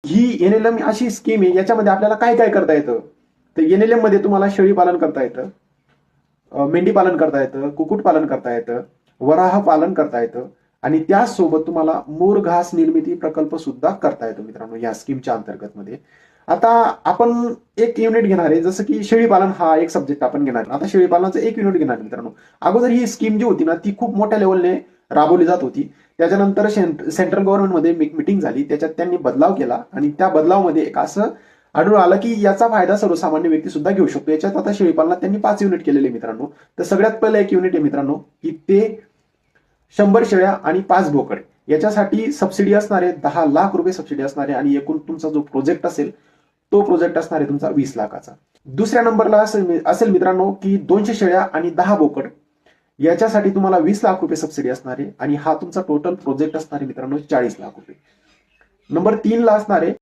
ही NLM अशी scheme आहे, याच्यामध्ये आपल्याला काय काय करता येतं. तर एनएलएम मध्ये तुम्हाला शेळी पालन करता येतं, मेंढी पालन करता येतं, कुक्कुट पालन करता येतं, वराह पालन करता येतं आणि त्याचसोबत तुम्हाला मोर घास निर्मिती प्रकल्प सुद्धा करता येतो मित्रांनो या स्कीमच्या अंतर्गत मध्ये. आता आपण एक युनिट घेणार आहे, जसं की शेळी पालन हा एक सब्जेक्ट आपण घेणार. आता शेळी पालनाचं एक युनिट घेणार मित्रांनो. अगोदर ही स्कीम जी होती ना ती खूप मोठ्या लेवलने राबवली जात होती. त्याच्यानंतर सेंट्रल गव्हर्नमेंटमध्ये मिटिंग झाली, त्याच्यात त्यांनी बदलाव केला आणि त्या बदलावामध्ये एक असं आढळून आलं की याचा फायदा सर्वसामान्य व्यक्ती सुद्धा घेऊ शकतो. याच्यात आता शेळी पालनात त्यांनी 5 युनिट केलेले मित्रांनो. तर सगळ्यात पहिलं एक युनिट आहे मित्रांनो की ते 100 शेळ्या आणि 5 बोकड. याच्यासाठी सबसिडी असणार आहे 10 लाख रुपये सबसिडी असणार आहे आणि एकूण तुमचा जो प्रोजेक्ट असेल तो प्रोजेक्ट असणार आहे तुमचा 20 लाखाचा. दुसऱ्या नंबरला असेल मित्रांनो की 200 शेळ्या आणि 10 बोकड. याच्यासाठी तुम्हाला 20 लाख रुपये सबसिडी असणार आहे आणि हा तुमचा टोटल प्रोजेक्ट असणार आहे मित्रांनो 40 लाख रुपये. नंबर 3 ला असणार आहे